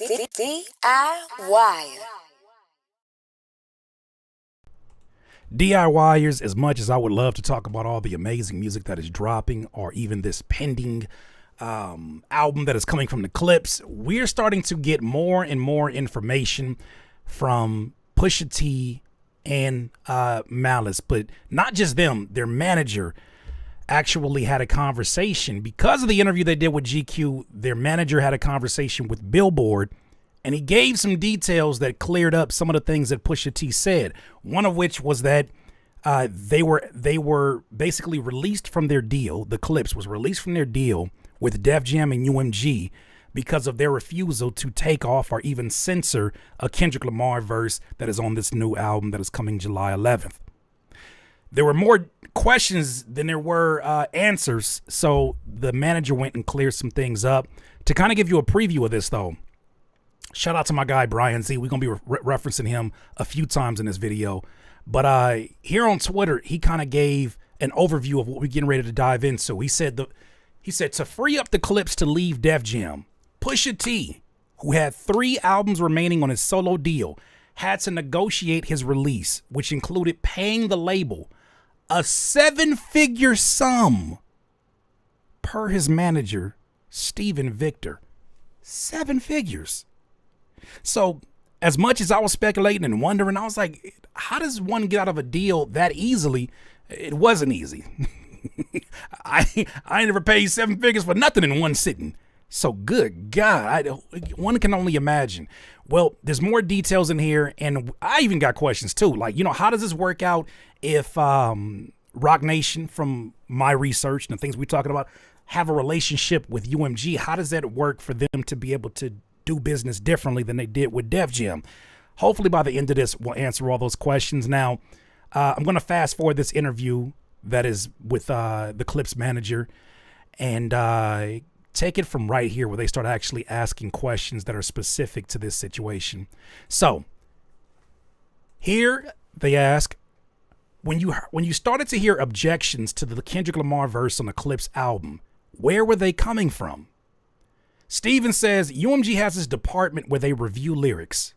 DIY. DIYers, as much as I would love to talk about all the amazing music that is dropping or even this pending album that is coming from the Clips, we're starting to get more and more information from Pusha T and Malice, but not just them. Their manager actually had a conversation because of the interview they did with GQ. Their manager had a conversation with Billboard, and he gave some details that cleared up some of the things that Pusha T said. One of which was that they were basically released from their deal. The Clips was released from their deal with Def Jam and UMG because of their refusal to take off or even censor a Kendrick Lamar verse that is on this new album that is coming July 11th. There were more questions than there were answers, so the manager went and cleared some things up. To kind of give you a preview of this, though, shout out to my guy Brian Z. We're going to be referencing him a few times in this video. But here on Twitter, he kind of gave an overview of what we're getting ready to dive into. He said to free up the Clips to leave Def Jam, Pusha T, who had 3 albums remaining on his solo deal, had to negotiate his release, which included paying the label a 7-figure sum per his manager, Steven Victor. 7 figures. So as much as I was speculating and wondering, I was like, how does one get out of a deal that easily? It wasn't easy. I never paid 7 figures for nothing in one sitting. So good God, one can only imagine. Well, there's more details in here, and I even got questions too. Like, how does this work out if Rock Nation, from my research and the things we're talking about, have a relationship with UMG? How does that work for them to be able to do business differently than they did with Def Jam? Hopefully by the end of this, we'll answer all those questions. Now, I'm going to fast forward this interview that is with the Clips manager and take it from right here where they start actually asking questions that are specific to this situation. So here they ask, when you started to hear objections to the Kendrick Lamar verse on the Clips album, where were they coming from? Steven says UMG has this department where they review lyrics.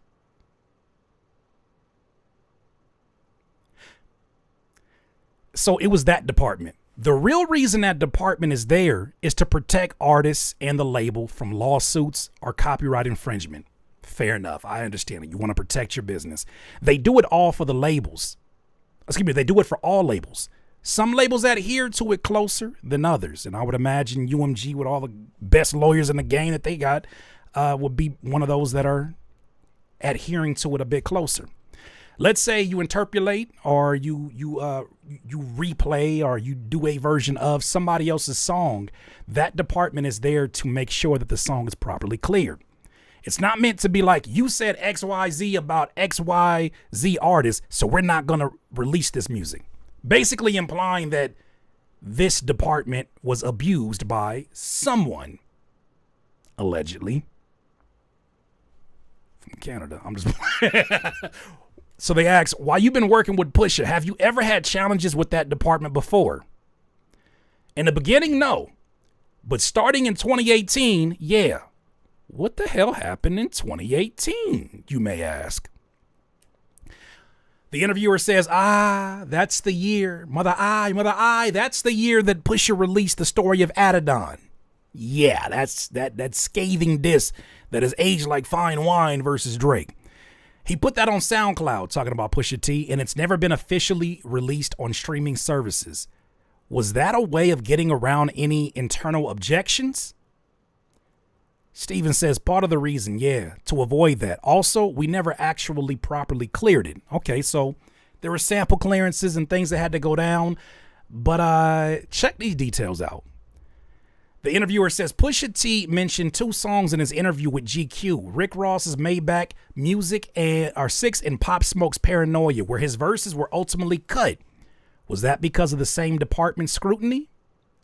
So it was that department. The real reason that department is there is to protect artists and the label from lawsuits or copyright infringement. Fair enough. I understand it. You want to protect your business. They do it all for the labels. Excuse me. They do it for all labels. Some labels adhere to it closer than others. And I would imagine UMG, with all the best lawyers in the game that they got, would be one of those that are adhering to it a bit closer. Let's say you interpolate or you replay or you do a version of somebody else's song. That department is there to make sure that the song is properly cleared. It's not meant to be like, you said XYZ about XYZ artist, so we're not going to release this music. Basically implying that this department was abused by someone, allegedly. From Canada. I'm just... So they ask, while you've been working with Pusha, have you ever had challenges with that department before? In the beginning, no. But starting in 2018, yeah. What the hell happened in 2018, you may ask? The interviewer says, that's the year. Mother I, that's the year that Pusha released the Story of Adon. Yeah, that's that scathing diss that is aged like fine wine versus Drake. He put that on SoundCloud, talking about Pusha T, and it's never been officially released on streaming services. Was that a way of getting around any internal objections? Steven says part of the reason, yeah, to avoid that. Also, we never actually properly cleared it. Okay, so there were sample clearances and things that had to go down, but check these details out. The interviewer says Pusha T mentioned 2 songs in his interview with GQ, Rick Ross's Maybach Music and 6 and Pop Smoke's Paranoia, where his verses were ultimately cut. Was that because of the same department scrutiny?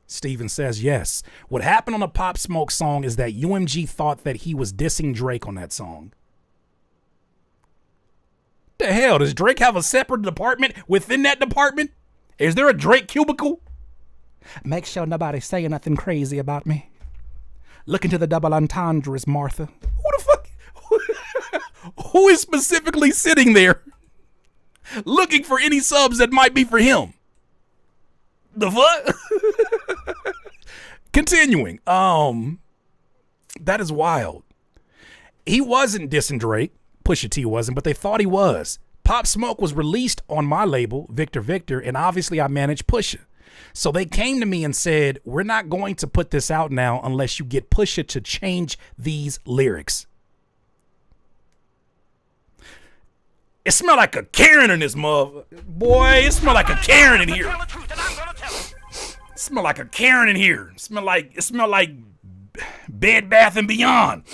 Steven says yes. What happened on the Pop Smoke song is that UMG thought that he was dissing Drake on that song. The hell, does Drake have a separate department within that department? Is there a Drake cubicle? Make sure nobody's saying nothing crazy about me. Look into the double entendres, Martha. who is specifically sitting there looking for any subs that might be for him? The fuck? Continuing. That is wild. He wasn't dissing Drake. Pusha T wasn't, but they thought he was. Pop Smoke was released on my label, Victor Victor, and obviously I manage Pusha. So they came to me and said, we're not going to put this out now unless you get Pusha to change these lyrics. It smell like a Karen in this mother. Boy, it smell like a Karen in here. It smell like a Karen in here. It smell like Bed Bath and Beyond.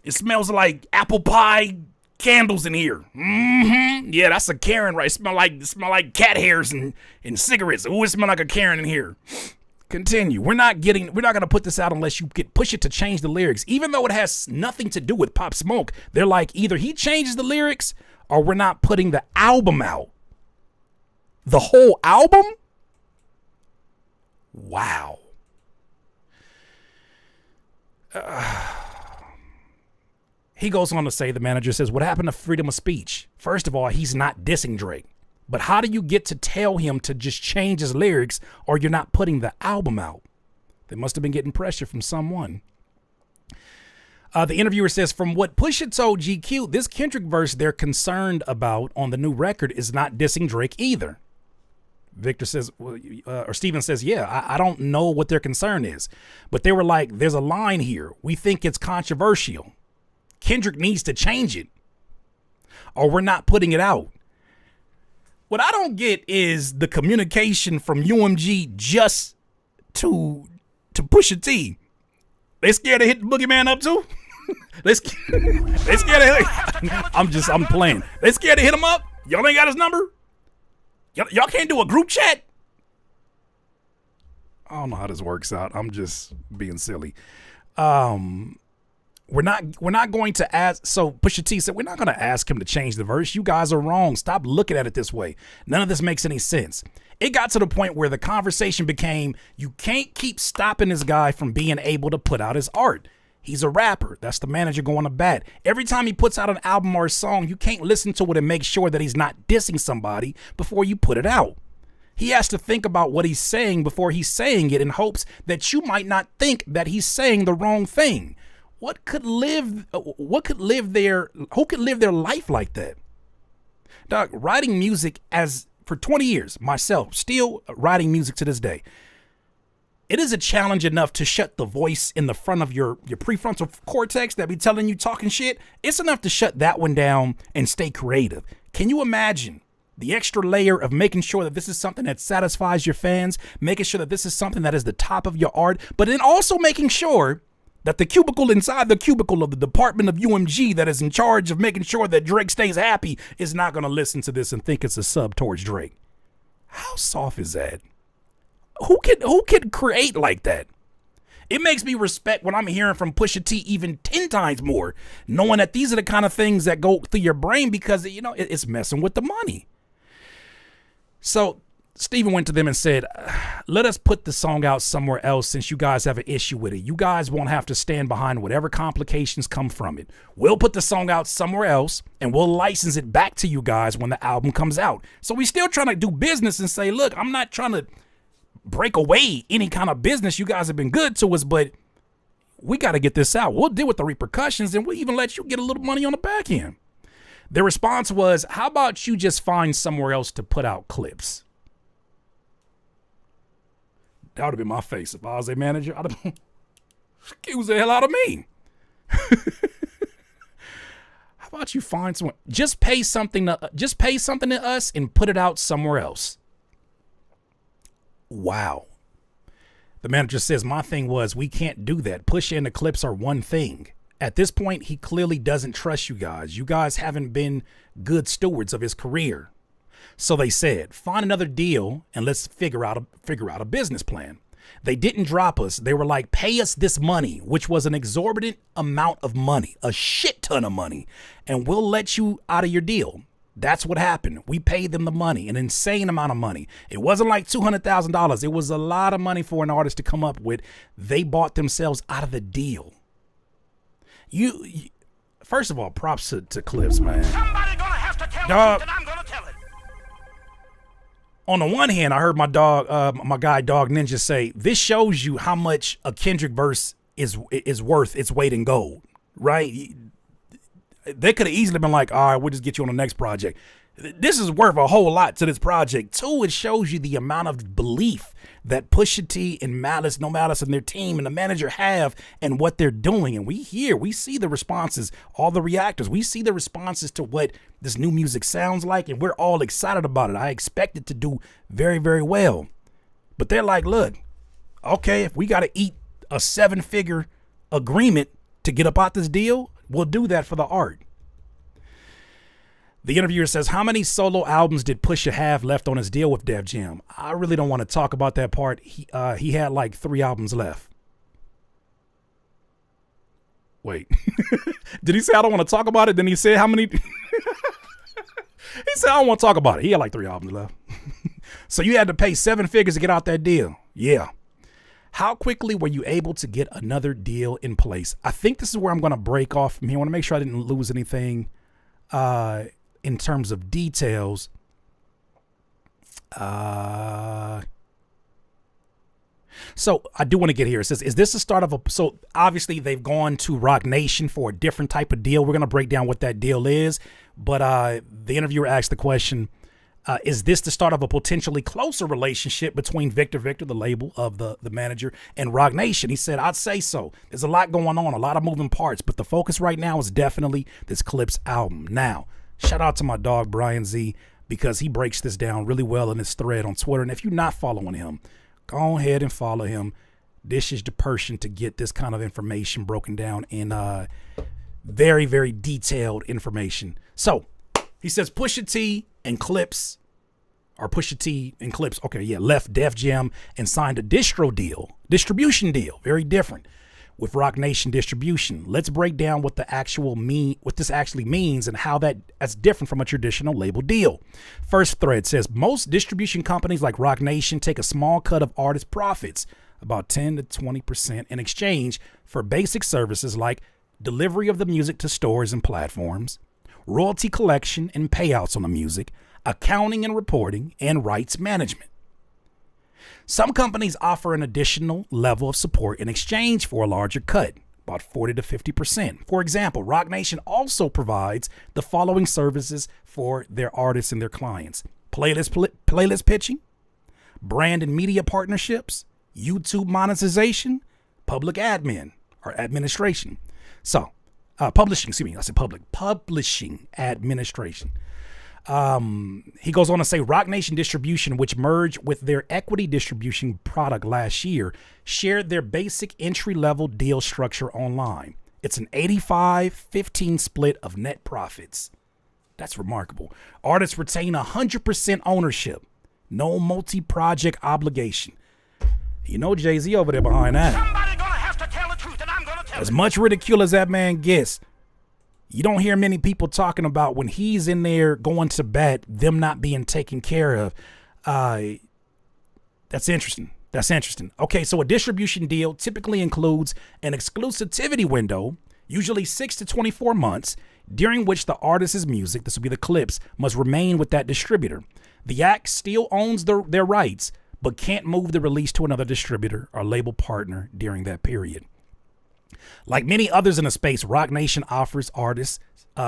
It smells like apple pie candles in here. Yeah, that's a Karen, right? It smell like cat hairs and cigarettes. Ooh, it smell like a Karen in here. Continue. We're not gonna put this out unless you push it to change the lyrics. Even though it has nothing to do with Pop Smoke, they're like, either he changes the lyrics or we're not putting the album out. The whole album? Wow. He goes on to say, the manager says, what happened to freedom of speech? First of all, he's not dissing Drake. But how do you get to tell him to just change his lyrics or you're not putting the album out? They must have been getting pressure from someone. The interviewer says, from what Pusha told GQ, this Kendrick verse they're concerned about on the new record is not dissing Drake either. Victor says, or Steven says, yeah, I don't know what their concern is. But they were like, there's a line here. We think it's controversial. Kendrick needs to change it or we're not putting it out. What I don't get is the communication from UMG just to Pusha T. They scared to hit the boogeyman up too? they scared to I'm playing. They scared to hit him up? Y'all ain't got his number? Y'all can't do a group chat? I don't know how this works out. I'm just being silly. We're not going to ask. So Pusha T said, we're not going to ask him to change the verse. You guys are wrong. Stop looking at it this way. None of this makes any sense. It got to the point where the conversation became, you can't keep stopping this guy from being able to put out his art. He's a rapper. That's the manager going to bat. Every time he puts out an album or a song, you can't listen to it and make sure that he's not dissing somebody before you put it out. He has to think about what he's saying before he's saying it in hopes that you might not think that he's saying the wrong thing. Who could live their life like that? Dog, writing music for 20 years, myself, still writing music to this day. It is a challenge enough to shut the voice in the front of your prefrontal cortex that be telling you talking shit. It's enough to shut that one down and stay creative. Can you imagine the extra layer of making sure that this is something that satisfies your fans, making sure that this is something that is the top of your art, but then also making sure that the cubicle inside the cubicle of the department of UMG that is in charge of making sure that Drake stays happy is not going to listen to this and think it's a sub towards Drake? How soft is that? Who can create like that? It makes me respect what I'm hearing from Pusha T even 10 times more, knowing that these are the kind of things that go through your brain because, you know, it's messing with the money. So Steven went to them and said, let us put the song out somewhere else since you guys have an issue with it. You guys won't have to stand behind whatever complications come from it. We'll put the song out somewhere else and we'll license it back to you guys when the album comes out. So we still trying to do business and say, look, I'm not trying to break away any kind of business. You guys have been good to us, but we got to get this out. We'll deal with the repercussions and we'll even let you get a little money on the back end. Their response was, how about you just find somewhere else to put out clips? That would have been my face if I was a manager. I'd have excuse the hell out of me. How about you find someone? Just pay something to us and put it out somewhere else. Wow. The manager says, my thing was, we can't do that. Pusha and the clips are one thing. At this point, he clearly doesn't trust you guys. You guys haven't been good stewards of his career. So they said, find another deal and let's figure out a business plan. They didn't drop us. They were like, pay us this money, which was an exorbitant amount of money, a shit ton of money, and we'll let you out of your deal. That's what happened. We paid them the money, an insane amount of money. It wasn't like $200,000. It was a lot of money for an artist to come up with. They bought themselves out of the deal. First First of all, props to Clips, man. Somebody gonna have to tell Dog. the truth, and I'm gonna tell it. On the one hand, I heard my guy Dog Ninja say, this shows you how much a Kendrick verse is worth its weight in gold, right? They could have easily been like, all right, we'll just get you on the next project. This is worth a whole lot to this project. Two, it shows you the amount of belief that Pusha T and Malice, No Malice, and their team and the manager have and what they're doing. And we see the responses, all the reactors. We see the responses to what this new music sounds like, and we're all excited about it. I expect it to do very, very well. But they're like, look, okay, if we got to eat a 7-figure agreement to get up out this deal, we'll do that for the art. The interviewer says, how many solo albums did Pusha have left on his deal with Def Jam? I really don't want to talk about that part. He had like 3 albums left. Wait. Did he say I don't want to talk about it? Then he said how many? He said I don't want to talk about it. He had like 3 albums left. So you had to pay 7 figures to get out that deal. Yeah. How quickly were you able to get another deal in place? I think this is where I'm going to break off from here. I want to make sure I didn't lose anything in terms of details. So I do want to get here. It says, is this the start of so obviously they've gone to Roc Nation for a different type of deal. We're going to break down what that deal is. But the interviewer asked the question, is this the start of a potentially closer relationship between Victor, the label of the manager, and Roc Nation? He said, I'd say so. There's a lot going on, a lot of moving parts, but the focus right now is definitely this Clips album. Now, shout out to my dog, Brian Z, because he breaks this down really well in his thread on Twitter. And if you're not following him, go ahead and follow him. This is the person to get this kind of information broken down in very, very detailed information. So he says Pusha T and Clips, okay, yeah, left Def Jam and signed a distribution deal, very different, with Roc Nation Distribution. Let's break down what this actually means and how that's different from a traditional label deal. First thread says most distribution companies like Roc Nation take a small cut of artist profits, about 10 to 20%, in exchange for basic services like delivery of the music to stores and platforms, royalty collection and payouts on the music, accounting and reporting, and rights management. Some companies offer an additional level of support in exchange for a larger cut, about 40 to 50%. For example, Roc Nation also provides the following services for their artists and their clients: playlist pitching, brand and media partnerships, YouTube monetization, public administration. So, publishing, excuse me, I said publishing administration. He goes on to say Roc Nation Distribution, which merged with their equity distribution product last year, shared their basic entry-level deal structure online. It's an 85-15 split of net profits. That's remarkable. Artists retain 100% ownership, no multi-project obligation. You know Jay-Z over there behind that. Somebody gonna have to tell the truth, and I'm gonna tell As it. much ridicule as that man gets, you don't hear many people talking about when he's in there going to bat, them not being taken care of. That's interesting. Okay, so a distribution deal typically includes an exclusivity window, usually 6 to 24 months, during which the artist's music, this will be the Clips, must remain with that distributor. The act still owns their rights, but can't move the release to another distributor or label partner during that period. Like many others in the space, Roc Nation offers artists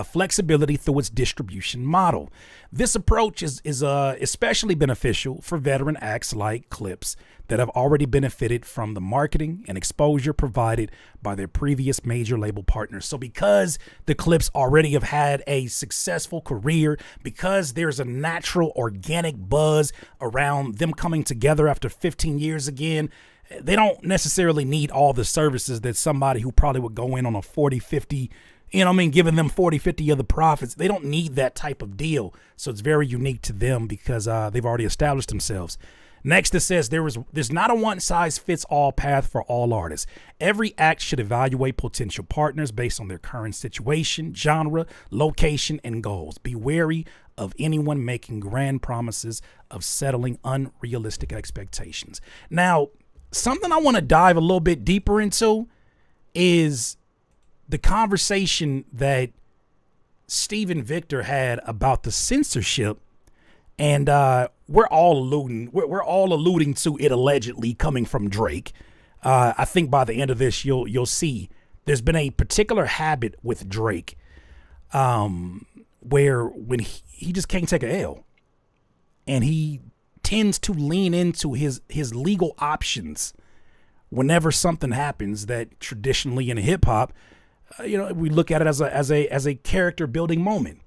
flexibility through its distribution model. This approach is especially beneficial for veteran acts like Clips that have already benefited from the marketing and exposure provided by their previous major label partners. So because the Clips already have had a successful career, because there's a natural organic buzz around them coming together after 15 years again, they don't necessarily need all the services that somebody who probably would go in on a 40, 50, giving them 40, 50 of the profits. They don't need that type of deal. So it's very unique to them because they've already established themselves. Next, it says there's not a one-size-fits-all path for all artists. Every act should evaluate potential partners based on their current situation, genre, location, and goals. Be wary of anyone making grand promises of settling unrealistic expectations. Now, something I want to dive a little bit deeper into is the conversation that Stephen Victor had about the censorship, and we're all alluding to it allegedly coming from Drake. I think by the end of this, you'll see there's been a particular habit with Drake, where when he just can't take a L, and he tends to lean into his legal options whenever something happens that traditionally in hip hop, we look at it as a character building moment.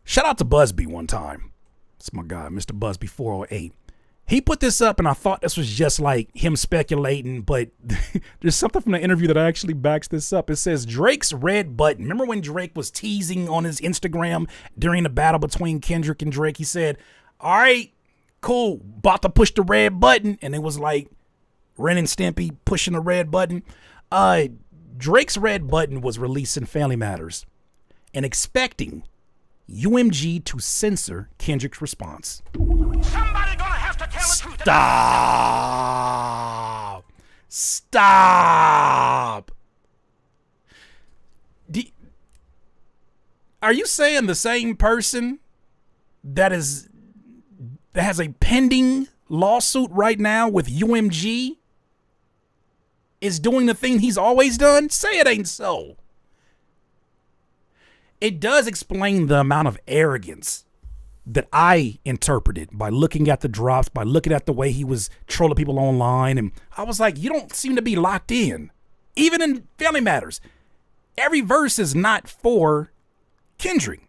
Shout out to Busby one time. It's my guy, Mr. Busby 408. He put this up, and I thought this was just like him speculating, but there's something from the interview that actually backs this up. It says Drake's red button. Remember when Drake was teasing on his Instagram during the battle between Kendrick and Drake? He said, all right, cool, about to push the red button. And it was like Ren and Stimpy pushing the red button. Drake's red button was released in Family Matters and expecting UMG to censor Kendrick's response. Somebody gonna have to tell the truth. Stop. Are you saying the same person that has a pending lawsuit right now with UMG is doing the thing he's always done? Say it ain't so. It does explain the amount of arrogance that I interpreted by looking at the drops, by looking at the way he was trolling people online. And I was like, you don't seem to be locked in. Even in Family Matters, every verse is not for Kendrick.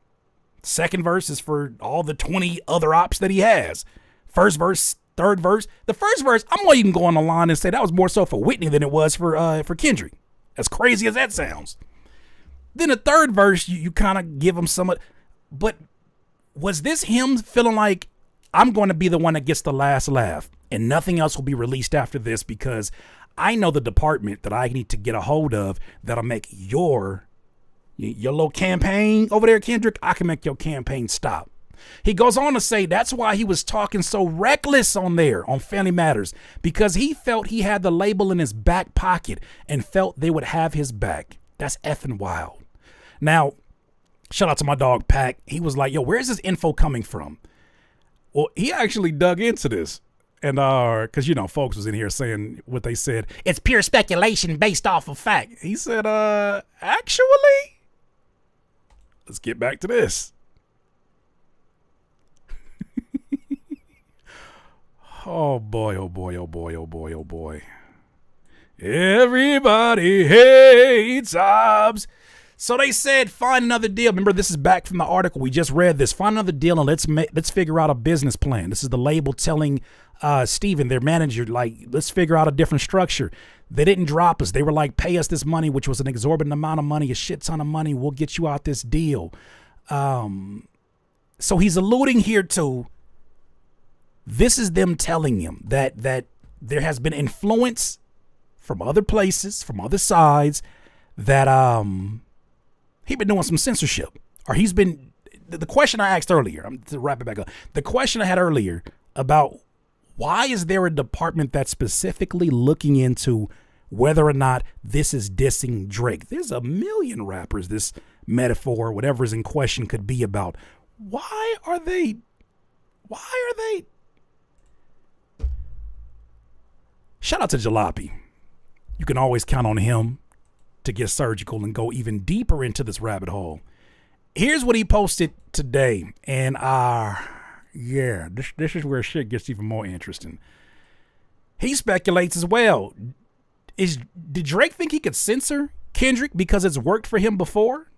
Second verse is for all the 20 other ops that he has. First verse, third verse. The first verse, I'm gonna even go on the line and say that was more so for Whitney than it was for Kendrick. As crazy as that sounds. Then the third verse, you kind of give him some, but was this him feeling like I'm going to be the one that gets the last laugh and nothing else will be released after this because I know the department that I need to get a hold of that'll make your little campaign over there, Kendrick, I can make your campaign stop. He goes on to say that's why he was talking so reckless on there on Family Matters, because he felt he had the label in his back pocket and felt they would have his back. That's effing wild. Now, shout out to my dog Pac. He was like, yo, where's this info coming from? Well, he actually dug into this. And because, folks was in here saying what they said. It's pure speculation based off of fact. He said, actually, let's get back to this. Oh boy, oh boy, oh boy, oh boy, oh boy. Everybody hates Hobbs. So they said, find another deal. Remember, this is back from the article. We just read this. Find another deal and let's figure out a business plan. This is the label telling Steven, their manager, like, let's figure out a different structure. They didn't drop us. They were like, pay us this money, which was an exorbitant amount of money, a shit ton of money. We'll get you out this deal. So he's alluding here to, this is them telling him that there has been influence from other places, from other sides, that he's been doing some censorship, or he's been. The question I asked earlier, to wrap it back up, the question I had earlier about why is there a department that's specifically looking into whether or not this is dissing Drake? There's a million rappers this metaphor, whatever is in question, could be about. Why are they? Shout out to Jalopy. You can always count on him to get surgical and go even deeper into this rabbit hole. Here's what he posted today. And this is where shit gets even more interesting. He speculates as well. Did Drake think he could censor Kendrick because it's worked for him before?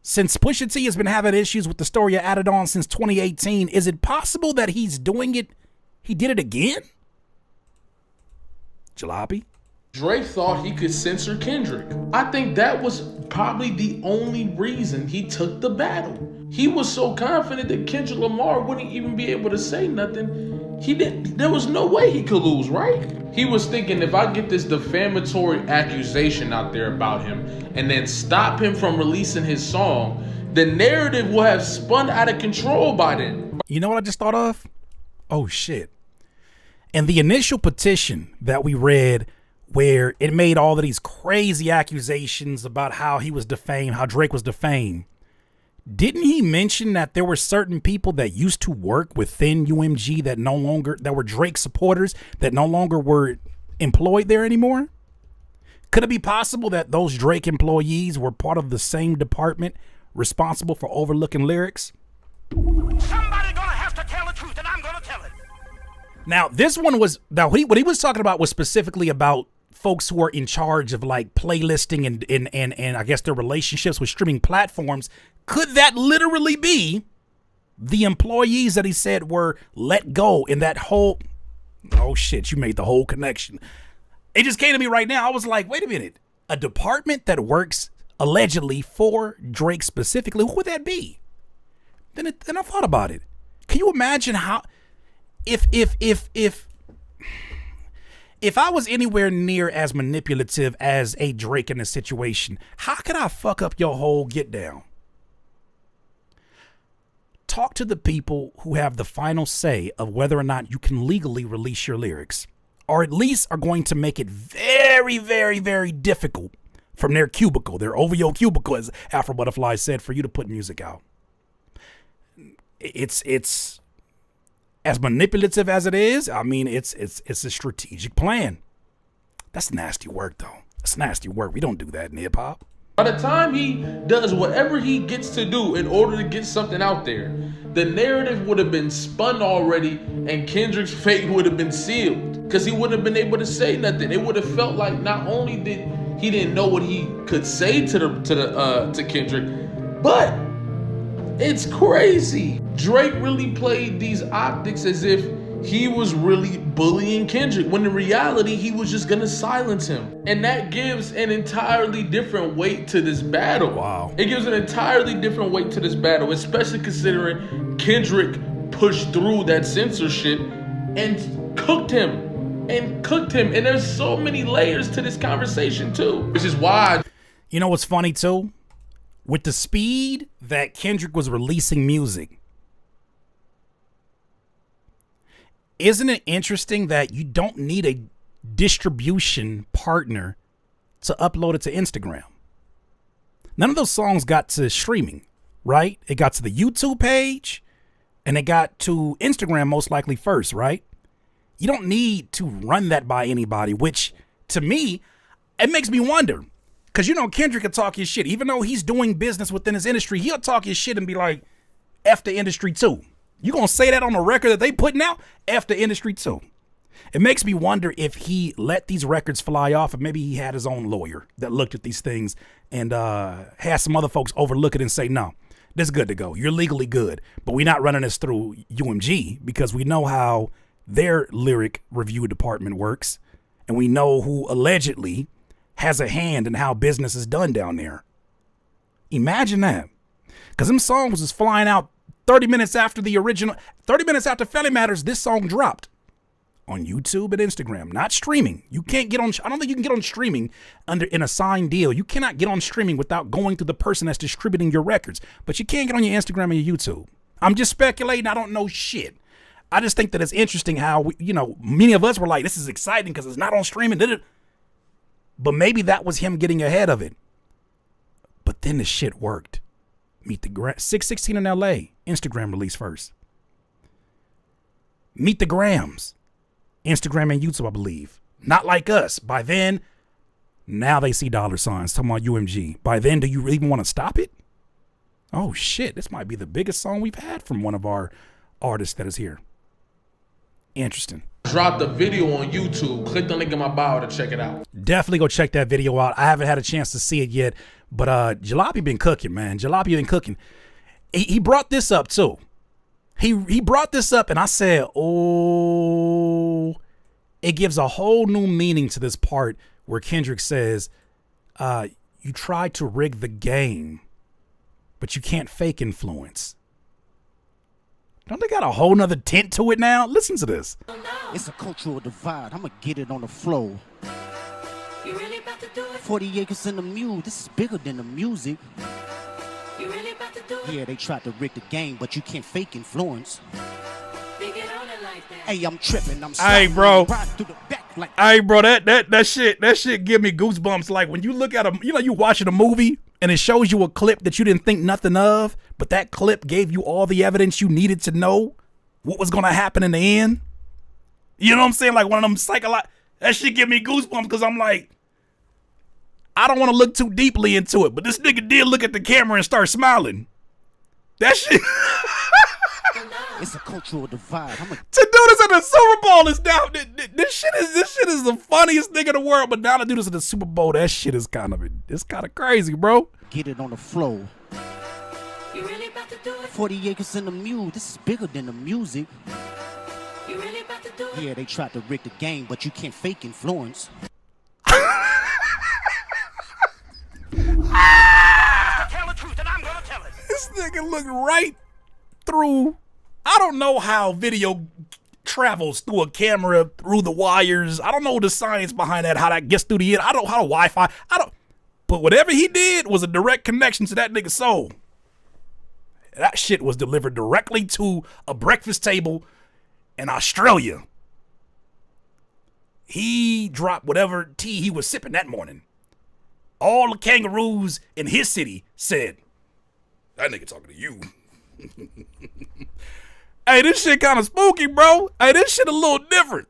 Since Pusha T has been having issues with the Story of Adon since 2018, is it possible that he's doing it? He did it again? Jalopy? Drake thought he could censor Kendrick. I think that was probably the only reason he took the battle. He was so confident that Kendrick Lamar wouldn't even be able to say nothing. There was no way he could lose, right? He was thinking, if I get this defamatory accusation out there about him and then stop him from releasing his song, the narrative will have spun out of control by then. You know what I just thought of? Oh shit. And the initial petition that we read where it made all of these crazy accusations about how he was defamed, how Drake was defamed. Didn't he mention that there were certain people that used to work within UMG that were Drake supporters that no longer were employed there anymore? Could it be possible that those Drake employees were part of the same department responsible for overlooking lyrics? Somebody gonna have to tell the truth, and I'm gonna tell it. Now, this one was, what he was talking about was specifically about folks who are in charge of like playlisting and I guess their relationships with streaming platforms. Could that literally be the employees that he said were let go in that whole, oh shit, you made the whole connection. It just came to me right now. I was like, wait a minute, a department that works allegedly for Drake specifically, who would that be? Then I thought about it. Can you imagine how, if I was anywhere near as manipulative as a Drake in this situation, how could I fuck up your whole get down? Talk to the people who have the final say of whether or not you can legally release your lyrics, or at least are going to make it very, very, very difficult from their cubicle, their OVO cubicle, as Afro Butterfly said, for you to put music out. It's as manipulative as it is. I mean, it's a strategic plan. That's nasty work, though. That's nasty work. We don't do that in hip hop. By the time he does whatever he gets to do in order to get something out there, the narrative would have been spun already, and Kendrick's fate would have been sealed, because he wouldn't have been able to say nothing. It would have felt like not only did he didn't know what he could say to Kendrick, but it's crazy. Drake really played these optics as if he was really bullying Kendrick, when in reality, he was just gonna silence him. And that gives an entirely different weight to this battle. Wow. It gives an entirely different weight to this battle, especially considering Kendrick pushed through that censorship and cooked him. And there's so many layers to this conversation too, which is why. You know what's funny too? With the speed that Kendrick was releasing music, isn't it interesting that you don't need a distribution partner to upload it to Instagram? None of those songs got to streaming, right? It got to the YouTube page and it got to Instagram most likely first, right? You don't need to run that by anybody, which to me, it makes me wonder. Because, you know, Kendrick can talk his shit. Even though he's doing business within his industry, he'll talk his shit and be like, F the industry too. You gonna say that on the record that they putting out? F the industry too. It makes me wonder if he let these records fly off, and maybe he had his own lawyer that looked at these things and had some other folks overlook it and say, no, this is good to go. You're legally good, but we're not running this through UMG because we know how their lyric review department works, and we know who allegedly has a hand in how business is done down there. Imagine that. Because them songs was flying out 30 minutes after the original, 30 minutes after Family Matters, this song dropped on YouTube and Instagram, not streaming. You can't get on, I don't think you can get on streaming in a signed deal. You cannot get on streaming without going through the person that's distributing your records, but you can't get on your Instagram and your YouTube. I'm just speculating. I don't know shit. I just think that it's interesting how, many of us were like, this is exciting because it's not on streaming. But maybe that was him getting ahead of it. But then the shit worked. Meet the 616 in LA, Instagram release first. Meet the Grams, Instagram and YouTube, I believe. Not like us. By then, now they see dollar signs talking about UMG. By then, do you even want to stop it? Oh shit, this might be the biggest song we've had from one of our artists that is here. Interesting. Dropped a video on YouTube. Click the link in my bio to check it out. Definitely go check that video out. I haven't had a chance to see it yet, but Jalopy been cooking, man. Jalopy been cooking. He brought this up too. He brought this up, and I said, oh, it gives a whole new meaning to this part where Kendrick says, you tried to rig the game, but you can't fake influence. Don't they got a whole nother tint to it now? Listen to this. It's a cultural divide. I'ma get it on the flow. You really about to do it? 40 acres in the mule. This is bigger than the music. You really about to do it? Yeah, they tried to rig the game, but you can't fake influence. They get on it like that. Hey, I'm tripping. I'm Hey, bro. riding through the back Like, Hey, bro, that shit give me goosebumps. Like when you look at you watching a movie and it shows you a clip that you didn't think nothing of, but that clip gave you all the evidence you needed to know what was gonna happen in the end. You know what I'm saying? Like one of them that shit give me goosebumps because I'm like, I don't want to look too deeply into it, but this nigga did look at the camera and start smiling. That shit. it's a cultural divide. To do this at the Super Bowl is now this shit is the funniest thing in the world. But now to do this at the Super Bowl, that shit is kind of crazy, bro. Get it on the flow. You really about to do it? 40 acres in the mule. This is bigger than the music. You really about to do it? Yeah, they tried to rig the game, but you can't fake influence. Tell the truth, and I'm gonna tell it. This nigga looked right through. I don't know how video travels through a camera through the wires. I don't know the science behind that, how that gets through the end. I don't how the Wi-Fi. But whatever he did was a direct connection to that nigga's soul. That shit was delivered directly to a breakfast table in Australia. He dropped whatever tea he was sipping that morning. All the kangaroos in his city said, that nigga talking to you. Hey, this shit kind of spooky, bro. Hey, this shit a little different.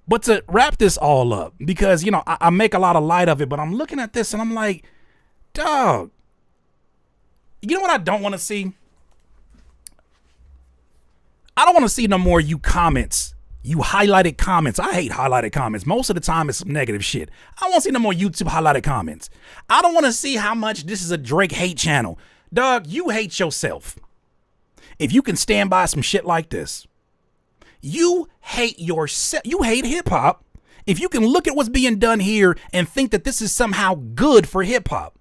But to wrap this all up, because, I make a lot of light of it, but I'm looking at this and I'm like, dog, you know what I don't want to see? I don't want to see no more you comments. You highlighted comments. I hate highlighted comments. Most of the time it's some negative shit. I don't want to see no more YouTube highlighted comments. I don't want to see how much this is a Drake hate channel. Dog, you hate yourself. If you can stand by some shit like this. You hate yourself. You hate hip hop. If you can look at what's being done here and think that this is somehow good for hip hop.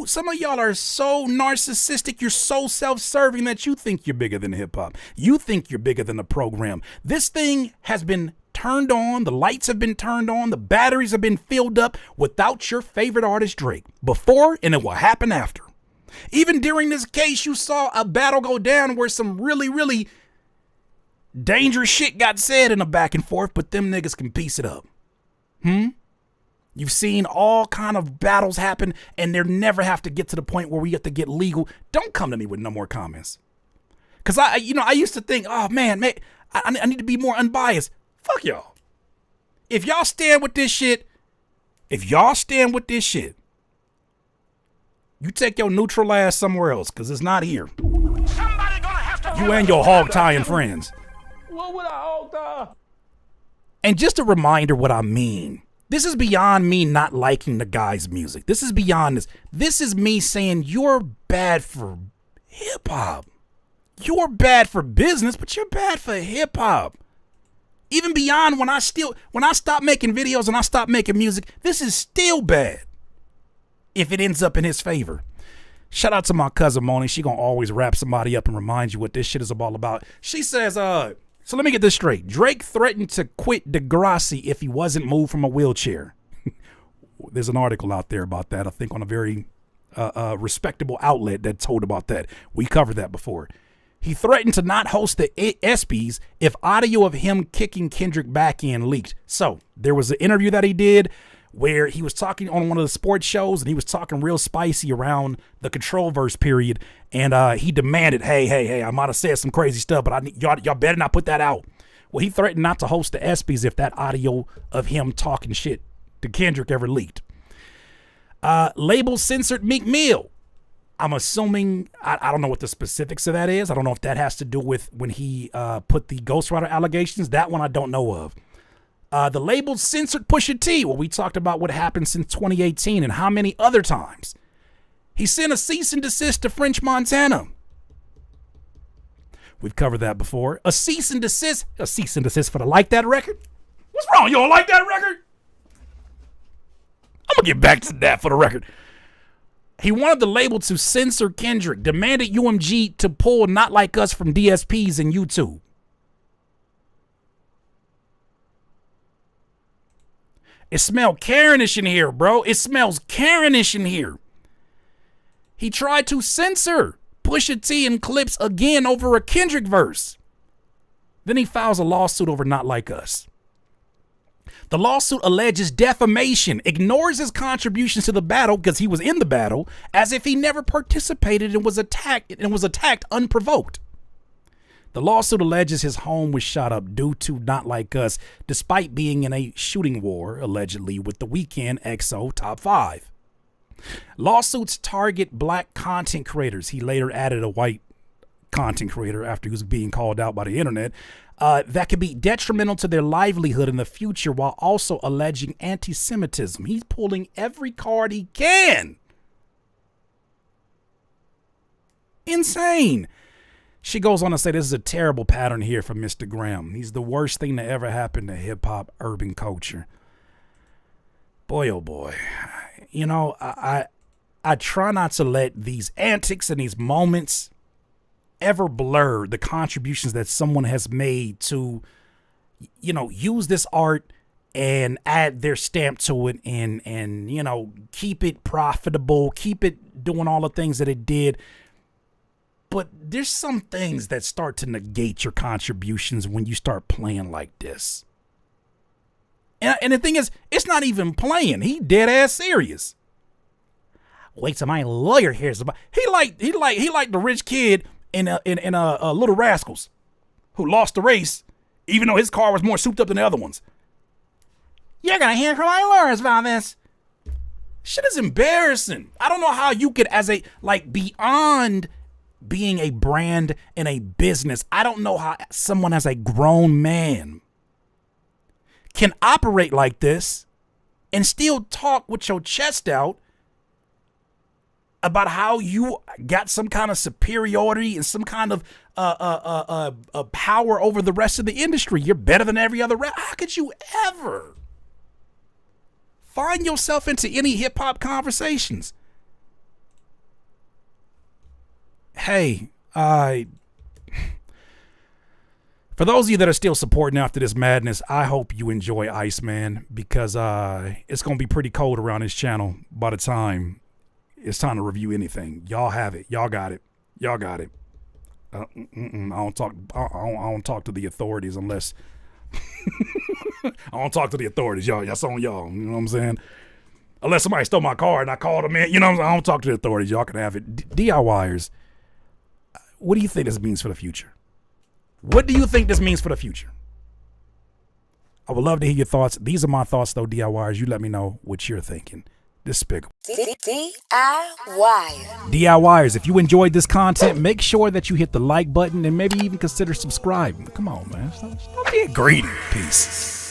Some of y'all are so narcissistic, you're so self-serving that you think you're bigger than hip hop. You think you're bigger than the program. This thing has been turned on, the lights have been turned on, the batteries have been filled up without your favorite artist Drake. Before, and it will happen after. Even during this case, you saw a battle go down where some really, really dangerous shit got said in a back and forth, but them niggas can piece it up. You've seen all kind of battles happen, and they never have to get to the point where we have to get legal. Don't come to me with no more comments. Because I used to think, oh man, I need to be more unbiased. Fuck y'all. If y'all stand with this shit, you take your neutral ass somewhere else, because it's not here. Somebody gonna have to You and your hog tying friends. What would I hog tie? And just a reminder what I mean. This is beyond me not liking the guy's music. This is beyond this. This is me saying you're bad for hip hop. You're bad for business, but you're bad for hip hop. Even beyond when I stop making videos and I stop making music, this is still bad if it ends up in his favor. Shout out to my cousin Moni. She gonna always wrap somebody up and remind you what this shit is all about. She says, so let me get this straight. Drake threatened to quit Degrassi if he wasn't moved from a wheelchair. There's an article out there about that, I think on a very respectable outlet that told about that. We covered that before. He threatened to not host the ESPYs if audio of him kicking Kendrick back in leaked. So there was an interview that he did where he was talking on one of the sports shows and he was talking real spicy around the Controlverse period. And he demanded, hey, I might have said some crazy stuff, but y'all better not put that out. Well, he threatened not to host the ESPYs if that audio of him talking shit to Kendrick ever leaked. Label censored Meek Mill. I'm assuming, I don't know what the specifics of that is. I don't know if that has to do with when he put the ghostwriter allegations. That one I don't know of. The label censored Pusha T. Well, we talked about what happened since 2018 and how many other times. He sent a cease and desist to French Montana. We've covered that before. A cease and desist for the Like That record? What's wrong? You don't like that record? I'm going to get back to that for the record. He wanted the label to censor Kendrick, demanded UMG to pull Not Like Us from DSPs and YouTube. It smells Karenish in here, bro. It smells Karenish in here. He tried to censor Pusha T in clips again over a Kendrick verse. Then he files a lawsuit over Not Like Us. The lawsuit alleges defamation, ignores his contributions to the battle because he was in the battle, as if he never participated and was attacked unprovoked. The lawsuit alleges his home was shot up due to Not Like Us, despite being in a shooting war, allegedly, with The Weeknd, EXO, Top 5. Lawsuits target black content creators. He later added a white content creator after he was being called out by the internet. That could be detrimental to their livelihood in the future, while also alleging anti-Semitism. He's pulling every card he can. Insane. She goes on to say this is a terrible pattern here for Mr. Graham. He's the worst thing to ever happen to hip-hop urban culture. Boy, oh boy. You know, I try not to let these antics and these moments ever blur the contributions that someone has made to, you know, use this art and add their stamp to it and you know, keep it profitable, keep it doing all the things that it did. But there's some things that start to negate your contributions when you start playing like this. And the thing is, it's not even playing. He dead ass serious. Wait till my lawyer hears about. He like the rich kid in Little Rascals, who lost the race, even though his car was more souped up than the other ones. You're gonna hear from my lawyers about this. Shit is embarrassing. I don't know how you could, as a beyond being a brand and a business, I don't know how someone as a grown man can operate like this and still talk with your chest out about how you got some kind of superiority and some kind of power over the rest of the industry. You're better than every other rap. How could you ever find yourself into any hip hop conversations? Hey, for those of you that are still supporting after this madness, I hope you enjoy Iceman, because it's going to be pretty cold around this channel by the time it's time to review anything. Y'all have it. Y'all got it. Y'all got it. I don't talk to the authorities unless I don't talk to the authorities. Y'all, that's on y'all. You know what I'm saying? Unless somebody stole my car and I called them in. You know what I'm saying? I don't talk to the authorities. Y'all can have it. DIYers, what do you think this means for the future? What do you think this means for the future? I would love to hear your thoughts. These are my thoughts, though, DIYers. You let me know what you're thinking. Despicable. DIYers, if you enjoyed this content, make sure that you hit the like button and maybe even consider subscribing. Come on, man. Don't be greedy. Peace.